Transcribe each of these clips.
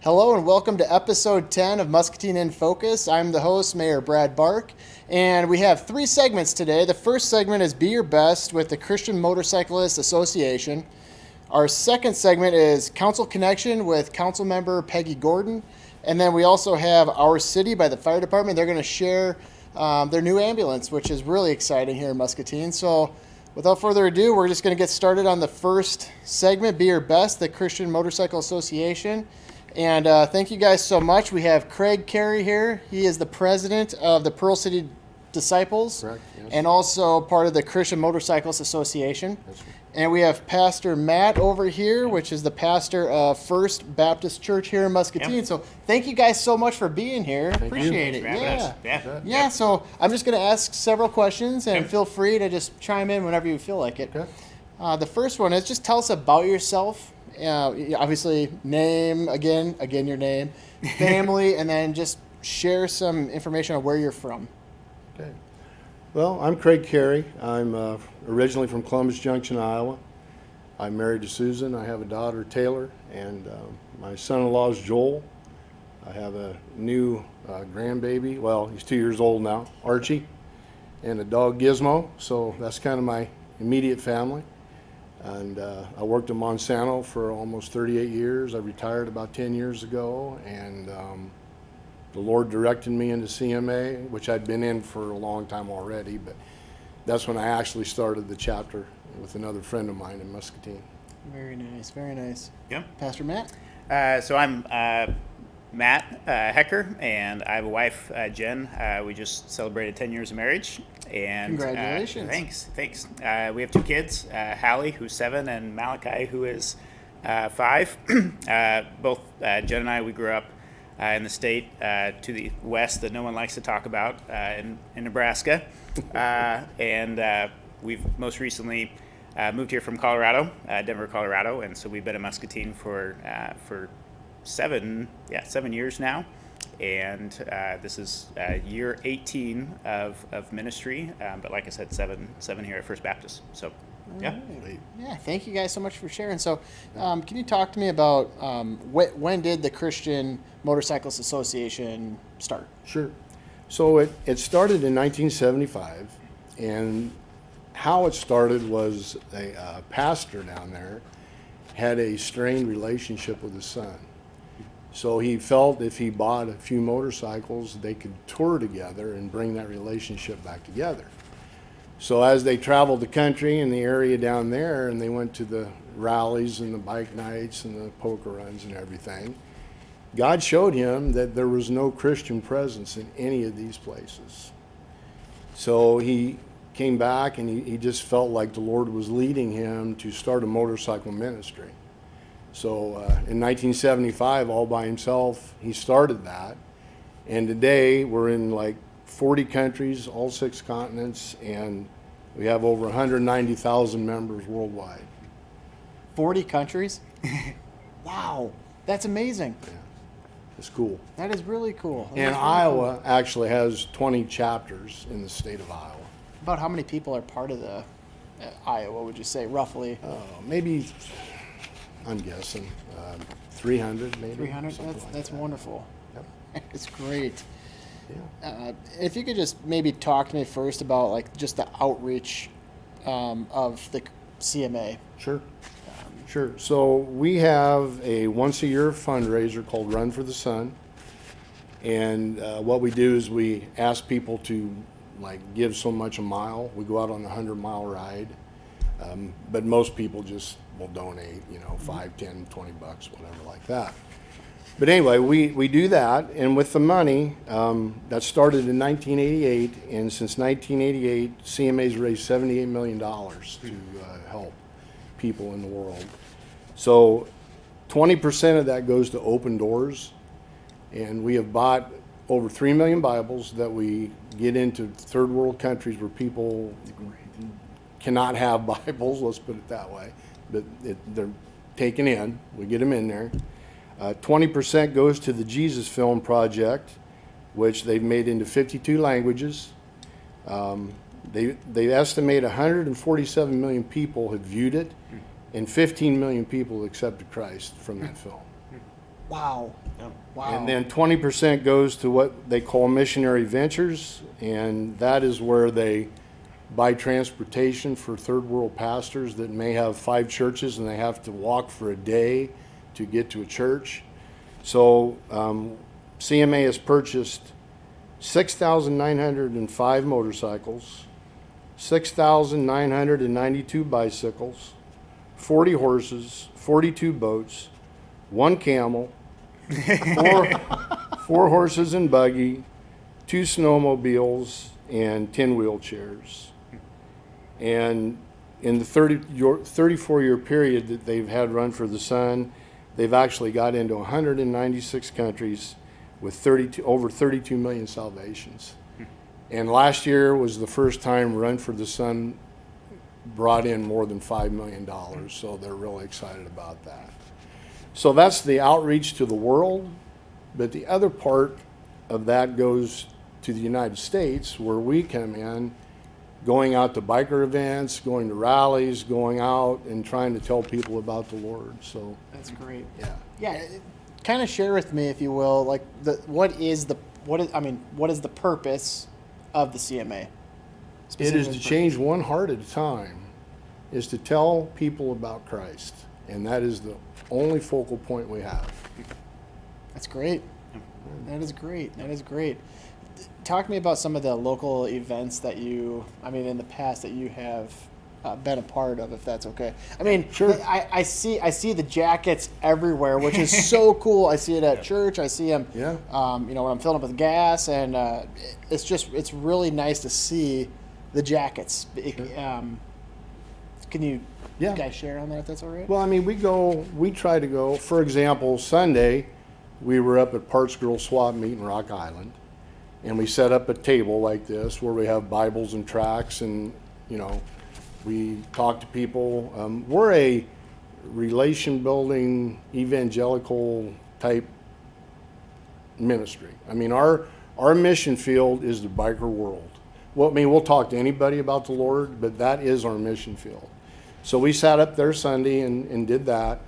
Hello and welcome to episode 10 of Muscatine in Focus. I'm the host, Mayor Brad Bark, and we have three segments today. The first segment is Be Your Best with the Christian Motorcyclists Association. Our second segment is Council Connection with Council Member Peggy Gordon. And then we also have Our City by the Fire Department. They're going to share their new ambulance, which is really exciting here in Muscatine. So without further ado, we're just going to get started on the first segment, Be Your Best, the Christian Motorcycle Association. And thank you guys so much. We have Craig Carey here. He is the president of the Pearl City Disciples. Correct, yes. And also part of the Christian Motorcyclists Association. Yes, sir. And we have Pastor Matt over here, which is the pastor of First Baptist Church here in Muscatine. Yep. So thank you guys so much for being here. Appreciate it. Yeah. So I'm just going to ask several questions, and feel free to just chime in whenever you feel like it. Okay. The first one is just tell us about yourself. Obviously, name, again your name, family, and then just share some information on where you're from. Okay. Well, I'm Craig Carey. I'm originally from Columbus Junction, Iowa. I'm married to Susan. I have a daughter, Taylor, and my son-in-law is Joel. I have a new grandbaby. Well, he's 2 years old now, Archie, and a dog, Gizmo. So that's kind of my immediate family. And I worked at Monsanto for almost 38 years. I retired about 10 years ago, and the Lord directed me into CMA, which I'd been in for a long time already, but that's when I actually started the chapter with another friend of mine in Muscatine. Very nice, very nice. Yeah. Pastor Matt? So I'm Matt Hecker, and I have a wife, Jen. We just celebrated 10 years of marriage. And Congratulations. Thanks. We have two kids, Hallie, who's 7, and Malachi, who is 5. Both Jen and I, we grew up in the state to the west that no one likes to talk about, in Nebraska. And we've most recently moved here from Colorado, Denver, Colorado, and so we've been in Muscatine for 7 years now. And this is year 18 of ministry, but like I said, seven here at First Baptist. So, yeah. Right. Yeah, thank you guys so much for sharing. So, can you talk to me about when did the Christian Motorcyclists Association start? Sure. So it started in 1975, and how it started was a pastor down there had a strained relationship with his son. So he felt if he bought a few motorcycles, they could tour together and bring that relationship back together. So as they traveled the country and the area down there, and they went to the rallies and the bike nights and the poker runs and everything, God showed him that there was no Christian presence in any of these places. So he came back and he just felt like the Lord was leading him to start a motorcycle ministry. So in 1975, all by himself, he started that. And today we're in like 40 countries, all 6 continents, and we have over 190,000 members worldwide. 40 countries? Wow, that's amazing. Yeah, it's cool. That is really cool. And That's really Iowa cool. actually has 20 chapters in the state of Iowa. About how many people are part of the Iowa, would you say, roughly? Maybe, I'm guessing, 300 maybe. 300? something like That's that. wonderful. Yep. It's great. Yeah. If you could just maybe talk to me first about like just the outreach of the CMA. Sure. Sure. So we have a once-a-year fundraiser called Run for the Sun, and what we do is we ask people to like give so much a mile. We go out on a 100-mile ride, but most people just will donate, 5, 10, 20 bucks, whatever like that. But anyway, we do that, and with the money, that started in 1988, and since 1988, CMA's raised $78 million to help people in the world. So 20% of that goes to Open Doors, and we have bought over 3 million Bibles that we get into third world countries where people cannot have Bibles, let's put it that way, but they're taken in, we get them in there. 20% goes to the Jesus Film Project, which they've made into 52 languages. They estimate 147 million people have viewed it, and 15 million people accepted Christ from that film. Wow. Yep. Wow. And then 20% goes to what they call Missionary Ventures, and that is where they buy transportation for third world pastors that may have 5 churches and they have to walk for a day to get to a church. So CMA has purchased 6,905 motorcycles, 6,992 bicycles, 40 horses, 42 boats, 1 camel, 4 horses and buggy, 2 snowmobiles, and 10 wheelchairs. And in the 34-year period that they've had Run for the Sun, they've actually got into 196 countries with over 32 million salvations. And last year was the first time Run for the Sun brought in more than $5 million, so they're really excited about that. So that's the outreach to the world, but the other part of that goes to the United States, where we come in, going out to biker events, going to rallies, going out and trying to tell people about the Lord. So That's great. yeah. Yeah, kind of share with me, if you will, like what is the purpose of the CMA? It Specifically is to for- change one heart at a time, is to tell people about Christ. And that is the only focal point we have. That's great. That is great. That is great. Talk to me about some of the local events that in the past that you have been a part of, if that's okay. I mean, Sure. I see the jackets everywhere, which is so cool. I see it at church. I see them, Yeah. when I'm filling up with gas, and it's really nice to see the jackets. Can you Yeah. guys share on that, if that's all right? Well, I mean, we try to go, for example, Sunday, we were up at Parts Girl Swap Meet in Rock Island, and we set up a table like this where we have Bibles and tracts, and, we talk to people. We're a relation building, evangelical type ministry. I mean, our mission field is the biker world. Well, I mean, we'll talk to anybody about the Lord, but that is our mission field. So we sat up there Sunday and did that.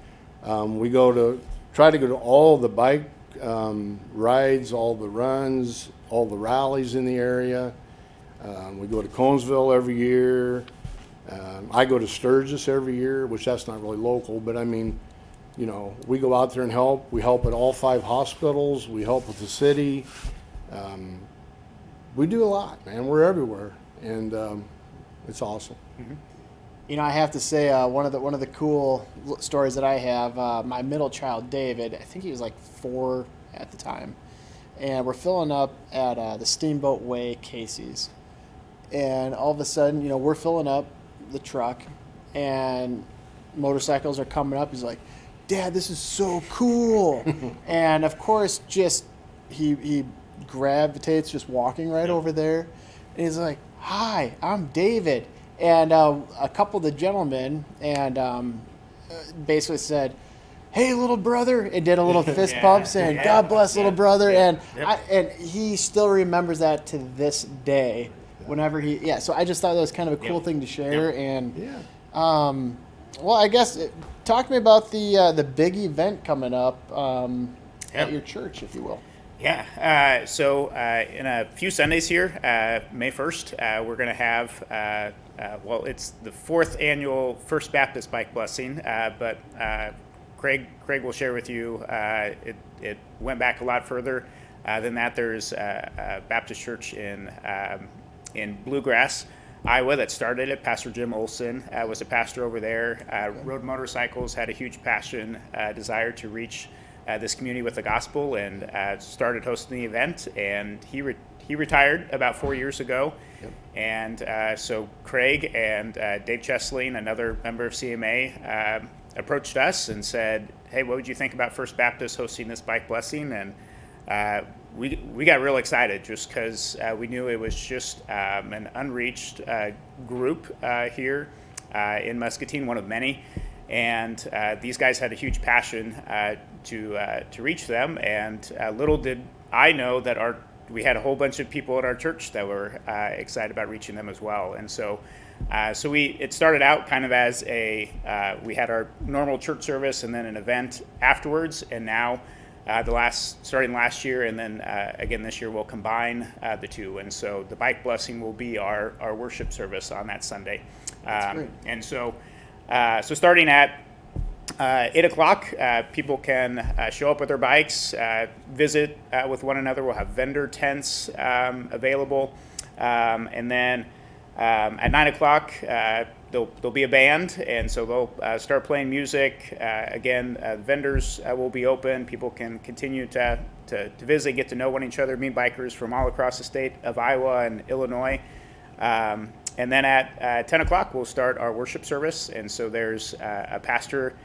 We try to go to all the bike rides, all the runs, all the rallies in the area. We go to Conesville every year. I go to Sturgis every year, which that's not really local, but I mean, we go out there and help. We help at all 5 hospitals. We help with the city. We do a lot, man. We're everywhere, and it's awesome. I have to say, one of the cool stories that I have, my middle child, David, I think he was like 4 at the time, and we're filling up at the Steamboat Way Casey's, and all of a sudden, we're filling up the truck, and motorcycles are coming up. He's like, "Dad, this is so cool," and of course, just he gravitates just walking right over there, and he's like, "Hi, I'm David." And a couple of the gentlemen basically said, "Hey, little brother," and did a little fist pump saying, "God bless, little brother." And and he still remembers that to this day. Whenever so I just thought that was kind of a cool thing to share. And well, I guess talk to me about the big event coming up at your church, if you will. Yeah. So in a few Sundays here, May 1st, we're going to have, it's the 4th annual First Baptist Bike Blessing, but Craig will share with you, it went back a lot further than that. There's a Baptist church in Bluegrass, Iowa, that started it. Pastor Jim Olson was a pastor over there. Rode motorcycles, had a huge passion, desire to reach this community with the gospel, and started hosting the event. And he retired about 4 years ago. And so Craig and Dave Chesling, another member of CMA, approached us and said, "Hey, what would you think about First Baptist hosting this bike blessing?" And we got real excited, just because we knew it was just an unreached group here in Muscatine, one of many. And these guys had a huge passion to reach them. And little did I know that we had a whole bunch of people at our church that were excited about reaching them as well. And so it started out kind of as we had our normal church service and then an event afterwards. And now starting last year, and then again this year we'll combine the two. And so the bike blessing will be our worship service on that Sunday. Great. And so starting at 8 o'clock, people can show up with their bikes, visit with one another. We'll have vendor tents available, and then at 9 o'clock there'll be a band, and so they'll start playing music. Again, vendors will be open. People can continue to visit, get to know each other, meet bikers from all across the state of Iowa and Illinois. And then at 10 o'clock, we'll start our worship service. And so there's a pastor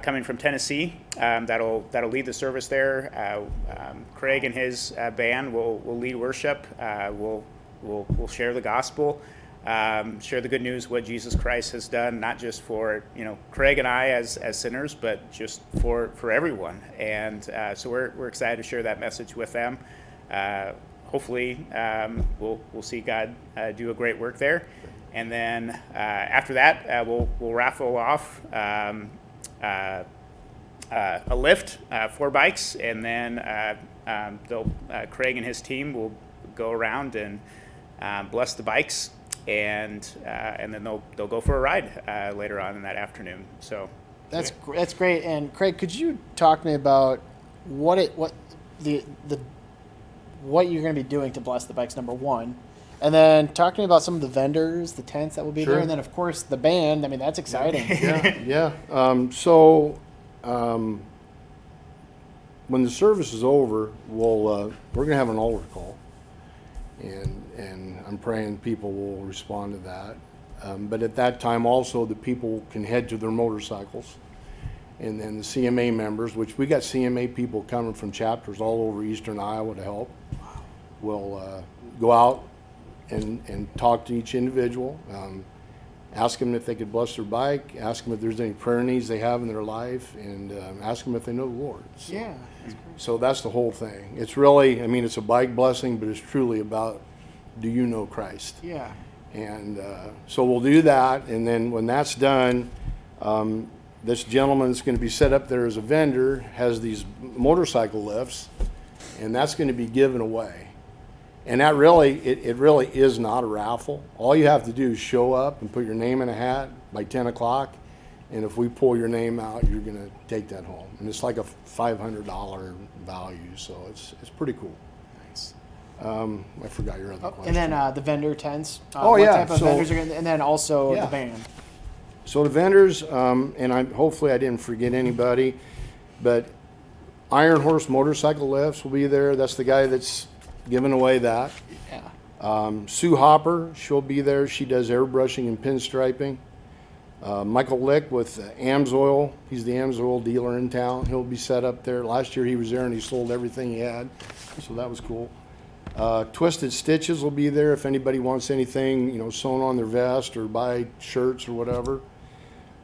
coming from Tennessee that'll lead the service there. Craig and his band will lead worship. We'll share the gospel, share the good news, what Jesus Christ has done, not just for Craig and I as sinners, but just for everyone. And so we're excited to share that message with them. Hopefully, we'll see God do a great work there. And then after that, we'll raffle off a lift for bikes, and then Craig and his team will go around and bless the bikes, and then they'll go for a ride later on in that afternoon. So that's great. And Craig, could you talk to me about what you're going to be doing to bless the bikes, number one, and then talk to me about some of the vendors, the tents that will be there, and then of course the band. I mean, that's exciting. Yeah. When the service is over, we're going to have an altar call, and I'm praying people will respond to that. But at that time also, the people can head to their motorcycles, and then the CMA members, which we got CMA people coming from chapters all over eastern Iowa to help, will go out and talk to each individual, ask them if they could bless their bike, ask them if there's any prayer needs they have in their life, and ask them if they know the Lord. So that's the whole thing. It's really, it's a bike blessing, but it's truly about, do you know Christ? Yeah. And so we'll do that, and then when that's done, this gentleman that's going to be set up there as a vendor has these motorcycle lifts, and that's going to be given away. And that really, it really is not a raffle. All you have to do is show up and put your name in a hat by 10 o'clock, and if we pull your name out, you're going to take that home. And it's like a $500 value, so it's pretty cool. Nice. I forgot your other question. And then the vendor tents. What type of vendors are going to, and then also the band. So the vendors, and hopefully I didn't forget anybody, but Iron Horse Motorcycle Lifts will be there. That's the guy that's giving away that. Yeah. Sue Hopper, she'll be there. She does airbrushing and pinstriping. Michael Lick with Amsoil. He's the Amsoil dealer in town. He'll be set up there. Last year he was there and he sold everything he had, so that was cool. Twisted Stitches will be there if anybody wants anything, sewn on their vest or buy shirts or whatever.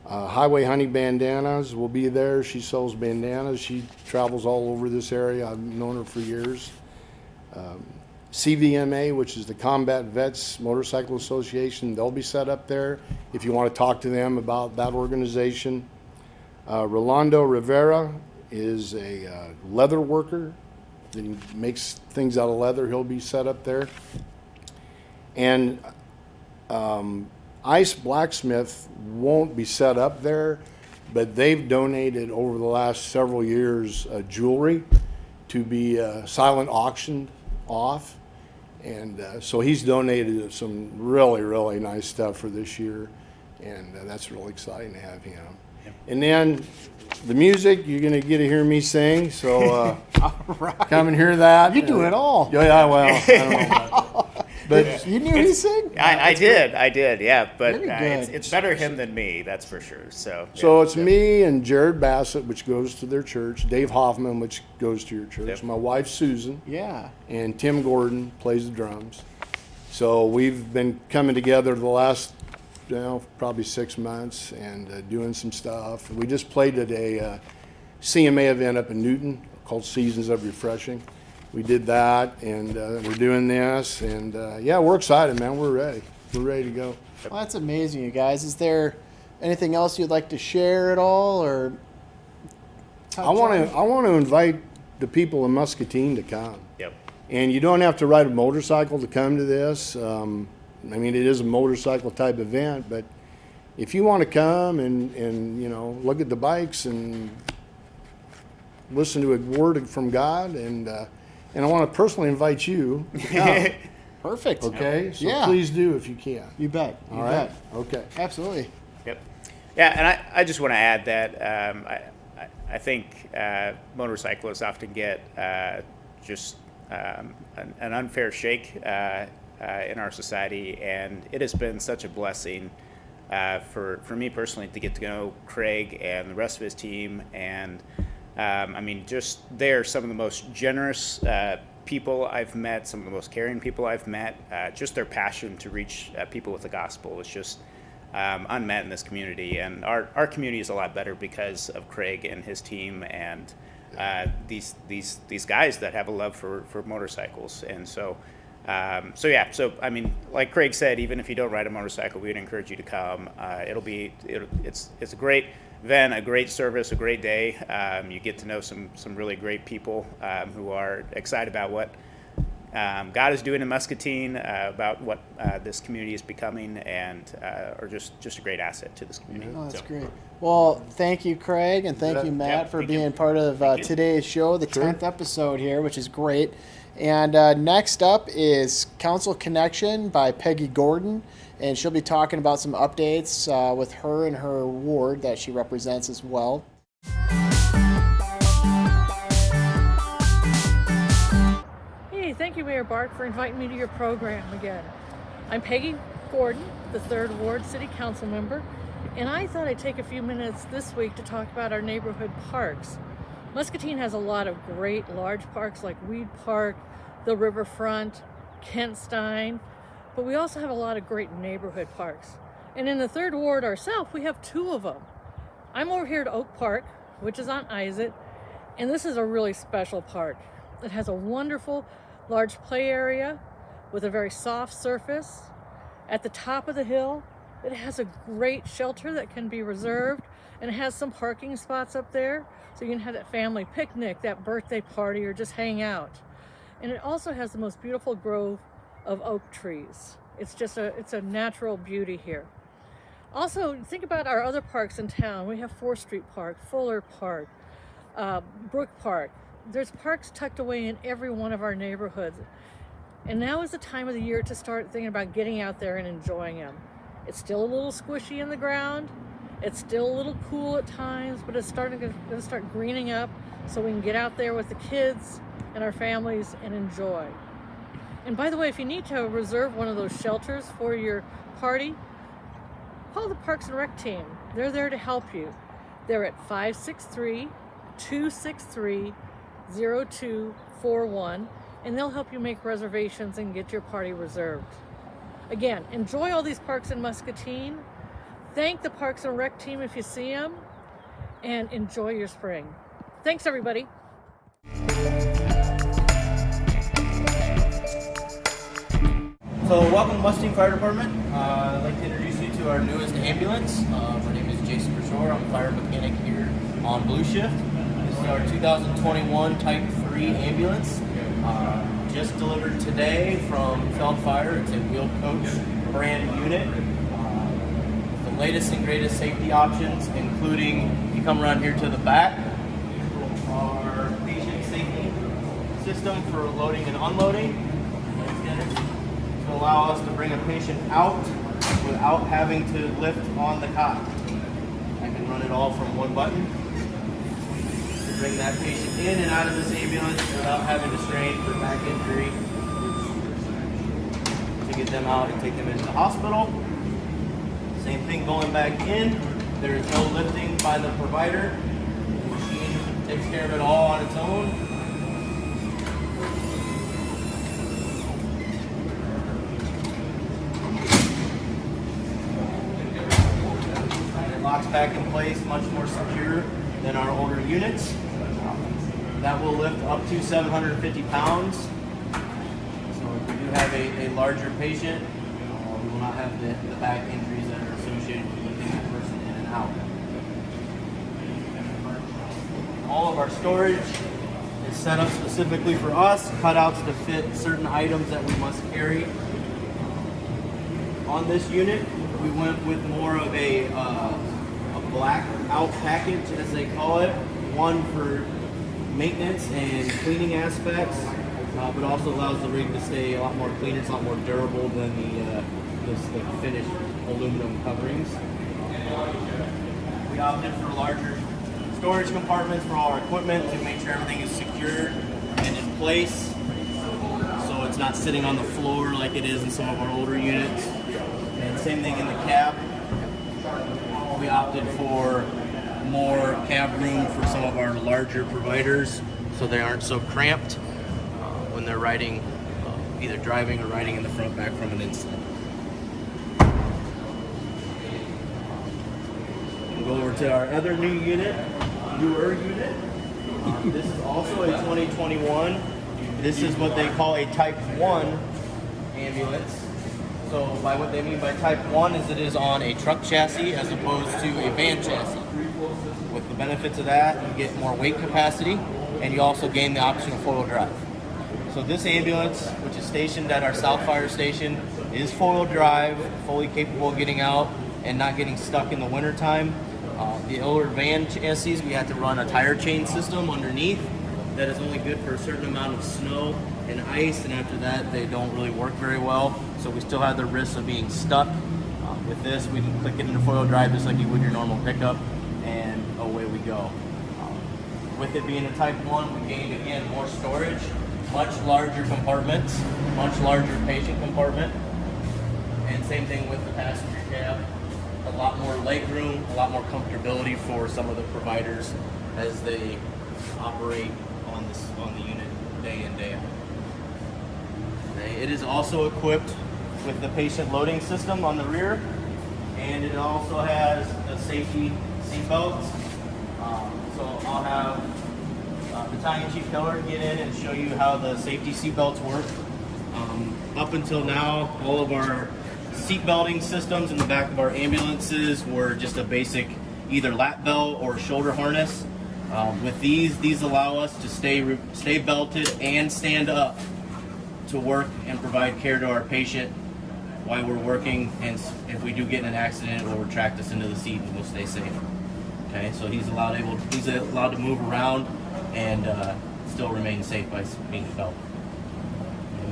Highway Honey Bandanas will be there. She sells bandanas. She travels all over this area. I've known her for years. CVMA, which is the Combat Vets Motorcycle Association, they'll be set up there if you want to talk to them about that organization. Rolando Rivera is a leather worker. He makes things out of leather. He'll be set up there. And Ice Blacksmith won't be set up there, but they've donated over the last several years jewelry to be silent auctioned off. And so he's donated some really, really nice stuff for this year, and that's really exciting to have him. Yep. And then the music, you're going to get to hear me sing, so come and hear that. You do it all. Yeah, well, I don't know about that. But you knew he sing? I did, yeah. But good. it's better him than me, that's for sure. So it's me and Jared Bassett, which goes to their church, Dave Hoffman, which goes to your church, my wife Susan, and Tim Gordon plays the drums. So we've been coming together the last probably 6 months and doing some stuff. We just played at a CMA event up in Newton called Seasons of Refreshing. We did that, and we're doing this, and we're excited, man. We're ready. We're ready to go. Well, that's amazing, you guys. Is there anything else you'd like to share at all, or? I want to invite the people in Muscatine to come. Yep. And you don't have to ride a motorcycle to come to this. I mean, it is a motorcycle type event, but if you want to come and you know, look at the bikes and listen to a word from God, and I want to personally invite you to come. Perfect. Okay, so Yeah. please do if you can. You bet. You All right. bet. Okay. Absolutely. Yep. Yeah, and I just want to add that I think motorcyclists often get just an unfair shake in our society, and it has been such a blessing for me personally to get to know Craig and the rest of his team. And I mean, just they're some of the most generous people I've met, some of the most caring people I've met. Just their passion to reach people with the gospel is just unmet in this community. And our community is a lot better because of Craig and his team and these guys that have a love for motorcycles. And so so I mean, like Craig said, even if you don't ride a motorcycle, we would encourage you to come. It's a great event, a great service, a great day. You get to know some really great people who are excited about what God is doing in Muscatine, about what this community is becoming, and are just a great asset to this community. Oh, that's great. Well, thank you, Craig, and thank you, Matt, for being part of today's show, the 10th episode here, which is great. And next up is Council Connection by Peggy Gordon, and she'll be talking about some updates with her and her ward that she represents as well. Hey, thank you, Mayor Bark, for inviting me to your program again. I'm Peggy Gordon, the 3rd Ward City Council member, and I thought I'd take a few minutes this week to talk about our neighborhood parks. Muscatine has a lot of great large parks like Weed Park, the Riverfront, Kentstein, but we also have a lot of great neighborhood parks. And in the 3rd Ward ourselves, we have 2 of them. I'm over here at Oak Park, which is on Isaac, and this is a really special park. It has a wonderful large play area with a very soft surface. At the top of the hill, it has a great shelter that can be reserved, and it has some parking spots up there, so you can have that family picnic, that birthday party, or just hang out. And it also has the most beautiful grove of oak trees. It's a natural beauty here. Also, think about our other parks in town. We have 4th Street Park, Fuller Park, Brook Park. There's parks tucked away in every one of our neighborhoods. And now is the time of the year to start thinking about getting out there and enjoying them. It's still a little squishy in the ground. It's still a little cool at times, but it's going to start greening up so we can get out there with the kids and our families and enjoy. And by the way, if you need to reserve one of those shelters for your party, call the Parks and Rec team. They're there to help you. They're at 563-263-0241, and they'll help you make reservations and get your party reserved. Again, enjoy all these parks in Muscatine. Thank the Parks and Rec team if you see them, and enjoy your spring. Thanks, everybody. So welcome to Mustang Fire Department. I'd like to introduce you to our newest ambulance. My name is Jason Brashore. I'm a fire mechanic here on Blue Shift. This is our 2021 Type 3 ambulance. Just delivered today from Feld Fire. It's a wheel coach brand unit. The latest and greatest safety options, including, you come around here to the back, our patient safety system for loading and unloading. To allow us to bring a patient out without having to lift on the cot. I can run it all from one button to bring that patient in and out of this ambulance without having to strain for back injury, to get them out and take them into the hospital. Same thing going back in. There is no lifting by the provider. The machine takes care of it all on its own. Locks back in place, much more secure than our older units. That will lift up to 750 pounds. So if we do have a larger patient, we will not have the back injuries that are associated with lifting that person in and out. All of our storage is set up specifically for us, cutouts to fit certain items that we must carry. On this unit, we went with more of a black out package, as they call it, one for maintenance and cleaning aspects, but also allows the rig to stay a lot more clean. It's a lot more durable than the finished aluminum coverings. We opted for larger storage compartments for all our equipment to make sure everything is secured and in place, so it's not sitting on the floor like it is in some of our older units. And same thing in the cab. We opted for more cab room for some of our larger providers so they aren't so cramped when they're riding, either driving or riding in the front back from an incident. We'll go over to our other newer unit. This is also a 2021. This is what they call a Type 1 ambulance. So by what they mean by Type 1 is it is on a truck chassis as opposed to a van chassis. With the benefits of that, you get more weight capacity, and you also gain the option of four-wheel drive. So this ambulance, which is stationed at our South Fire Station, is four-wheel drive, fully capable of getting out and not getting stuck in the wintertime. The older van chassis, we had to run a tire chain system underneath that is only good for a certain amount of snow and ice, and after that they don't really work very well. So we still have the risk of being stuck. With this, we can click it into four-wheel drive just like you would your normal pickup, and away we go. With it being a Type 1, we gained again more storage, much larger compartments, much larger patient compartment, and same thing with the passenger cab. A lot more leg room, a lot more comfortability for some of the providers as they operate on the unit day in, day out. Okay, it is also equipped with the patient loading system on the rear, and it also has the safety seat belts. So I'll have Battalion Chief Keller get in and show you how the safety seat belts work. Up until now, all of our seat belting systems in the back of our ambulances were just a basic either lap belt or shoulder harness. With these allow us to stay belted and stand up to work and provide care to our patient while we're working, and if we do get in an accident, it will retract us into the seat and we'll stay safe. Okay, so he's allowed to move around and still remain safe by being belted.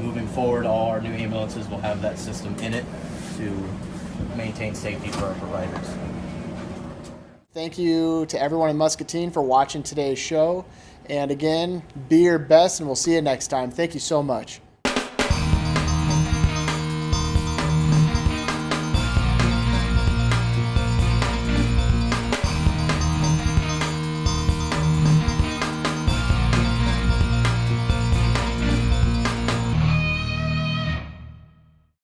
Moving forward, all our new ambulances will have that system in it to maintain safety for our providers. Thank you to everyone in Muscatine for watching today's show. And again, be your best, and we'll see you next time. Thank you so much.